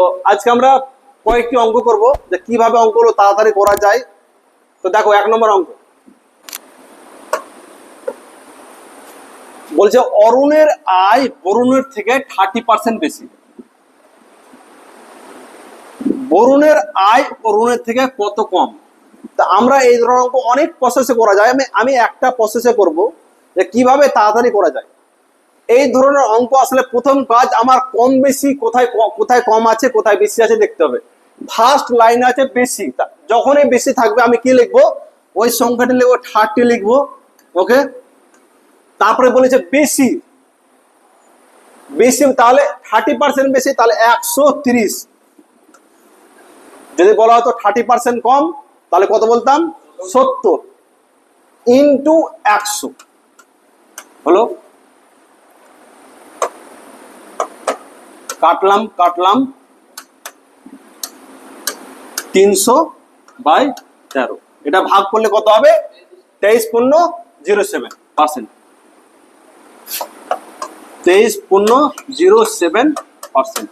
তো আজকে আমরা কয়েকটি অঙ্ক করব যে কিভাবে অঙ্কগুলো তাড়াতাড়ি করা যায়। তো দেখো 1 নম্বর অঙ্ক বলছে অরুণের আয় বরুণের থেকে 30% বেশি। বরুণের আয় অরুণের থেকে কত কম? তা আমরা এই ধরনের অঙ্ক অনেক প্রসেসে করা যায়। আমি একটা প্রসেসে করব যে কিভাবে তাড়াতাড়ি করা যায়। এই ধরনের অঙ্ক আসলে প্রথম কাজ আমার কম বেশি কোথায় কোথায় কম আছে কোথায় বেশি আছে দেখতে হবে। ফার্স্ট লাইন আছে বেশি, যখনই বেশি থাকবে আমি কি লিখবো, ওই সংখ্যাটি লিখবো 30 লিখবো। ওকে, তারপরে বলেছে বেশি বেশি তাহলে 30% বেশি তাহলে 130। যদি বলা হতো 30% কম তাহলে কত বলতাম 70 ইন্টু 100 হলো। কাটলাম 300/13। এটা ভাগ করলে কত হবে? 23.07%। 23.07%।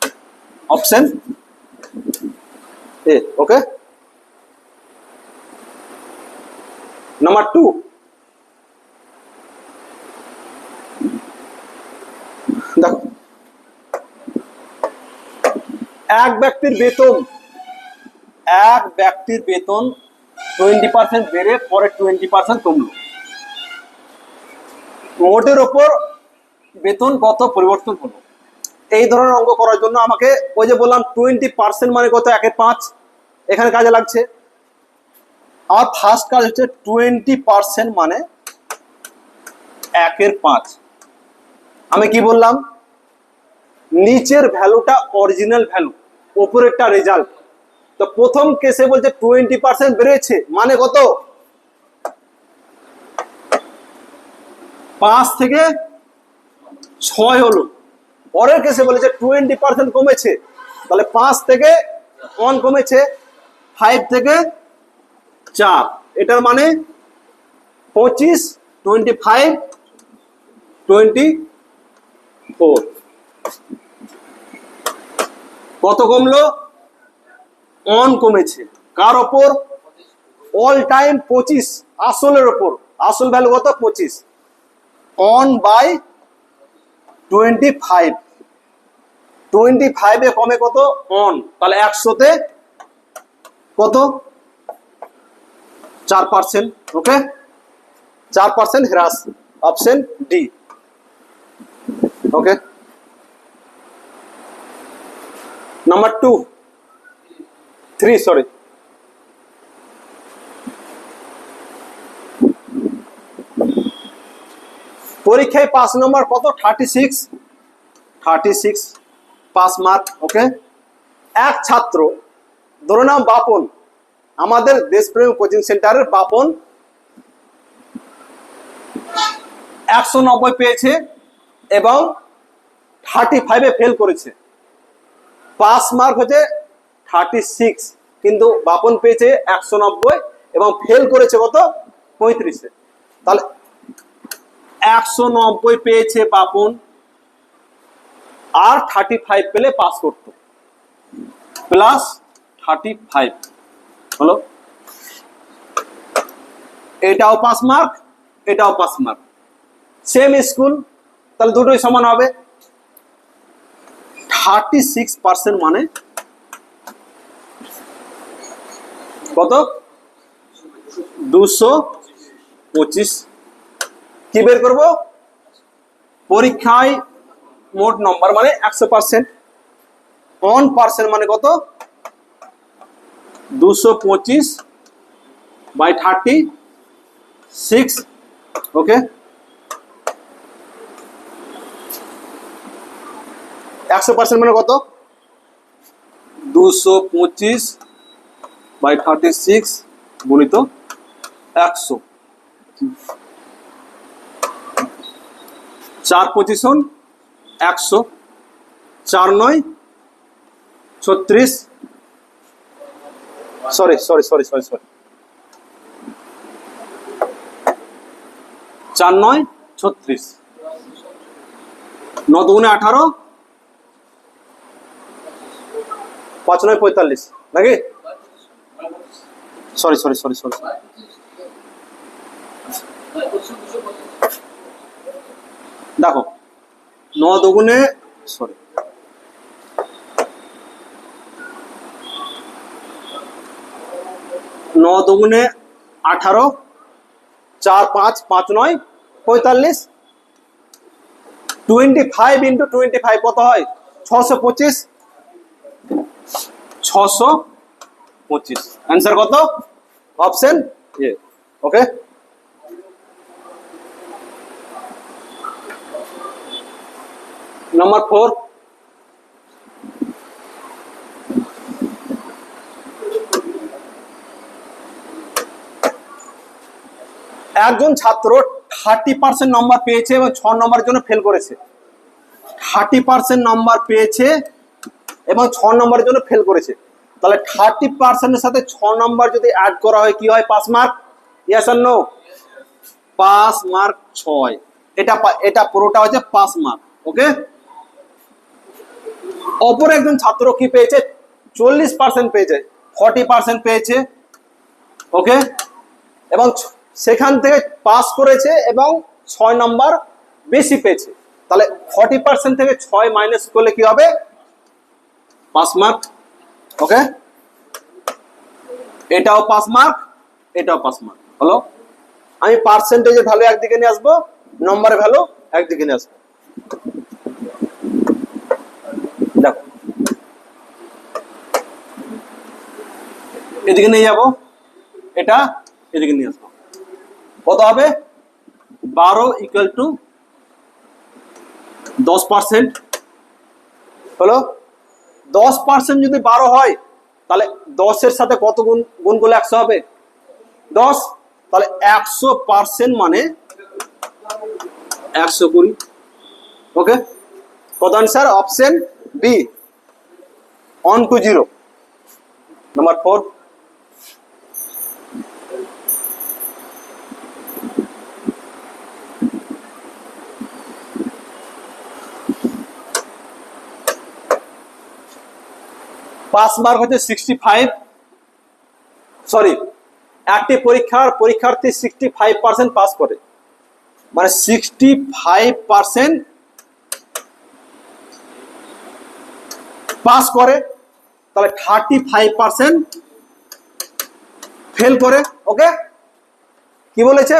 Option A. ওকে, নাম্বার 2 দেখো, এক ব্যক্তির বেতন 20% বেড়ে পরে 20% কমলো। মোটের ওপর বেতন কত পরিবর্তন হলো? এই ধরনের অঙ্ক করার জন্য আমাকে ওই যে বললাম 20% মানে কত, 1/5 এখানে কাজে লাগছে। আর ফার্স্ট কাজ হচ্ছে 20% মানে 1/5। আমি কি বললাম, নিচের ভ্যালুটা অরিজিনাল ভ্যালু, উপরেরটা রেজাল্ট। তো প্রথম কেসে বলছে 20% বেড়েছে মানে কত, 5 থেকে 6 হলো। পরের কেসে বলেছে 20% কমেছে, তাহলে 5 থেকে 1 কমেছে, 5 থেকে 4। এটার মানে 25, 25, 24। কত কমলো? 1 কমেছে। কার ওপর? অল টাইম 25, আসলের ওপর। আসল ভ্যালু কত? 25। 1/25। 25 এ কমে কত? 1। তাহলে 100-তে কত? 4%। ওকে, 4% হ্রাস। Option D. Okay, number 3 sorry. পরীক্ষায় 5 নম্বর কত? 36 5 মার্ক। ওকে, এক ছাত্র, ধরে নাম বাপন, আমাদের দেশপ্রেম কোচিং সেন্টারের বাপন 190 পেয়েছে এবং 35-এ ফেল করেছে। পাস মার্ক হচ্ছে 36, কিন্তু বাপন পেয়েছে 190 এবং ফেল করেছে কত? 35-এ। তাহলে 190 পেয়েছে বাপন, আর 35 পেলে পাস করত, প্লাস 35 হলো। এটাও পাস মার্ক, এটাও পাস মার্ক, সেম স্কুল, তাহলে দুটোই সমান হবে। 36% মানে কত? 225। কি বের করব? পরীক্ষায় মোট নম্বর মানে 100%। 1% মানে কত? 225/36। ওকে, 100% মানে কত? 225/36 গুণিত 100। 4 পজিশন 100, 4 9 36, সরি 4 9 36, 9 2 18, 5 9 45 নাকি? সরি সরি সরি সরি, দেখো 9 দুগুণে সরি 9 দুগুণে 18, 4 5 5 9 45, 25 ইন্টু 25 কত হয়? 625, 625। অ্যান্সার কত? Option A. ওকে, নাম্বার 4, একজন ছাত্র 30% নাম্বার পেয়েছে এবং 6 নম্বরের জন্য ফেল করেছে। 30% নাম্বার পেয়েছে এবং 6 নম্বরের জন্য ফেল করেছে। তাহলে 30% এর সাথে 6 নাম্বার যদি অ্যাড করা হয় কি হয়? 5 mark. Yes or no? 5 mark 6, এটা পুরোটা হচ্ছে 5 মার্ক। ওকে, অপর একজন ছাত্র কি পেয়েছে? 40% পেয়েছে, 40% পেয়েছে। ওকে, এবং সেখান থেকে পাস করেছে এবং 6 নাম্বার বেশি পেয়েছে। তাহলে 40% থেকে 6 মাইনাস করলে কি হবে? 5 মার্ক। ওকে, এটাও 5 মার্ক, এটাও 5 মার্ক হলো। আমি পার্সেন্টেজের ভ্যালু একদিকে নিয়ে আসবো, নম্বরের ভ্যালু একদিকে নিয়ে আসবো। দেখো এদিকে নিয়ে যাব, এটা এদিকে নিয়ে আসবো। কত হবে? 12 ইকুয়াল টু 10% হলো। 10% যদি 12 হয় তাহলে 10 সাথে কত গুণ করলে 100 হবে? 10। তাহলে 100% মানে 120। ওকে, কত answer? Option b, 120। Number 4, pass mark হচ্ছে 65। সরি, একটি পরীক্ষার্থী 65% পাস করে, মানে 65% পাস করে, তাহলে 35% ফেল করে। ওকে, কি বলেছে?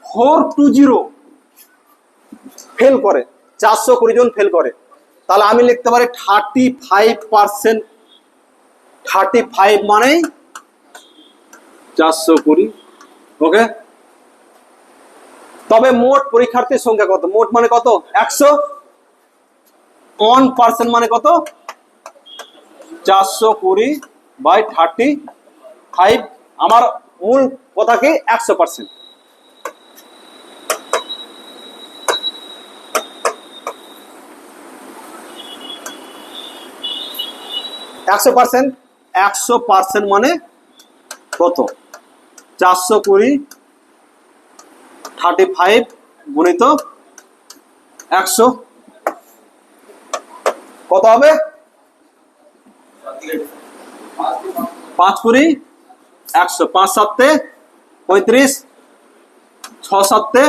420 ফেল করে, 420 জন ফেল করে। তাহলে আমি লিখতে পারি 35%, 35 মানেই 420। ওকে, তবে মোট পরীক্ষার্থীর সংখ্যা কত? মোট মানে কত? 100। 1% মানে কত? 420/35। আমার মূল কথা কি? 100%। 100% মানে কত? 420/35 গুণিত 100 কত হবে? 5 × 100, 5 7 35, 6 7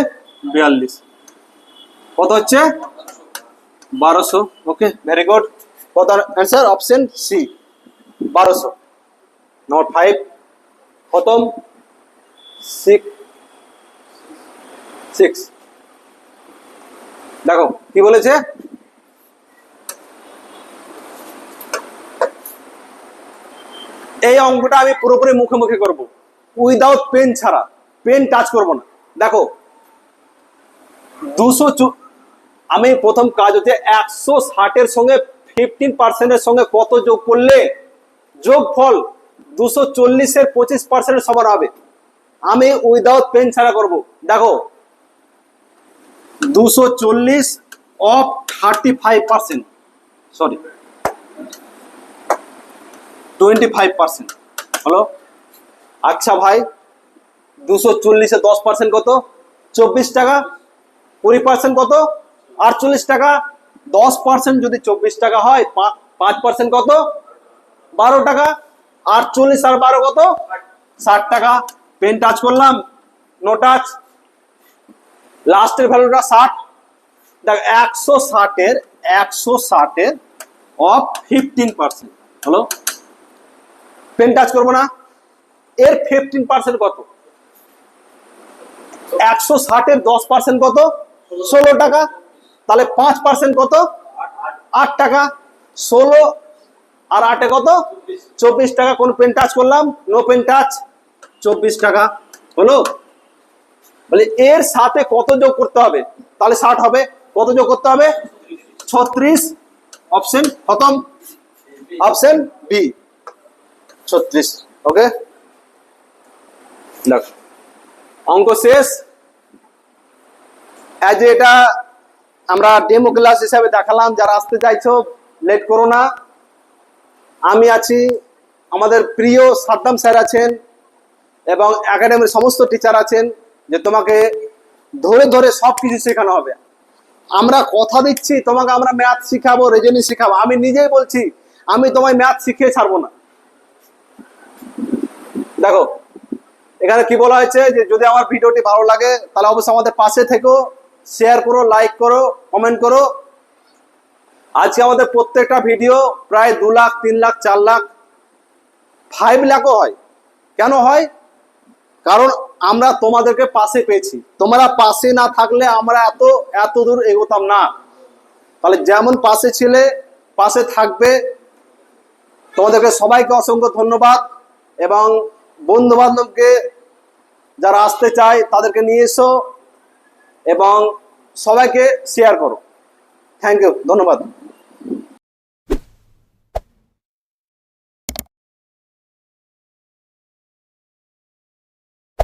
42, কত হচ্ছে? 1200। Okay, very good. কত অ্যান্সার? Option c, 1200। নোট 5 খতম। 6 দেখো কি বলেছে? এই অঙ্কটা আমি পুরোপুরি মুখে মুখে করব, উইদাউট পেন ছাড়া, পেন টাচ করব না। দেখো 200, আমি প্রথম কাজ হচ্ছে 160-এর সঙ্গে 15%-এর সঙ্গে কত যোগ করলে যোগফল 240-এর 25%-এর সমান হবে। আমি উইদাউট পেন ছাড়া করব। দেখো 240 অফ 35%, সরি 25% হলো। আচ্ছা ভাই, 240-এ 10% কত? 24 টাকা। 20% কত? 48 টাকা। 10% যদি 24 টাকা হয়, 5% কত? 12 টাকা। 48 আর 12 কত? 60 টাকা। পেন টাচ করলাম, নো টাচ, লাস্টের ভ্যালুটা 60। দেখ 160 এর অফ 15% হলো। পেন টাচ করবো না, এর 15% কত? 160 এর 10% কত? 16 টাকা। তাহলে 5% কত? 8 টাকা। 16 আর 8 কত? 24 টাকা। কোন পেন টাচ করলাম? No pen touch. 24 টাকা হলো। বলে এর সাথে কত যোগ করতে হবে? তাহলে 60 হবে। কত যোগ করতে হবে? 36। অপশন খতম। Option B 36। ওকে, দেখ অঙ্ক শেষ। আজ এটা আমরা ডেমো ক্লাস হিসাবে দেখালাম। যারা আসতে চাইছো লেট করো না। আমি আছি, আমাদের প্রিয় সাদ্দাম স্যার আছেন এবং একাডেমির সমস্ত টিচার আছেন, যে তোমাকে ধরে ধরে সবকিছু শেখানো হবে। আমরা কথা দিচ্ছি তোমাকে, আমরা ম্যাথ শিখাবো, রিজনিং শিখাবো। আমি নিজেই বলছি আমি তোমায় ম্যাথ শিখিয়ে ছাড়বো না। দেখো এখানে কি বলা হয়েছে, যে যদি আমার ভিডিওটি ভালো লাগে তাহলে অবশ্যই আমাদের পাশে থেকো, শেয়ার করো, লাইক করো, কমেন্ট করো। আজকে আমাদের প্রত্যেকটা ভিডিও প্রায় 2 লাখ, 3 লাখ, 4 লাখ, 5 লাখও হয়। কেন হয়? কারণ আমরা তোমাদেরকে পাশে পেয়েছি। তোমরা পাশে না থাকলে আমরা এত দূর এগোতাম না। তাহলে যেমন পাশে ছিলে পাশে থাকবে। তোমাদেরকে সবাইকে অসংখ্য ধন্যবাদ, এবং বন্ধু বান্ধবকে যারা আসতে চায় তাদেরকে নিয়ে এসো এবং সবাইকে শেয়ার করো। থ্যাংক ইউ, ধন্যবাদ।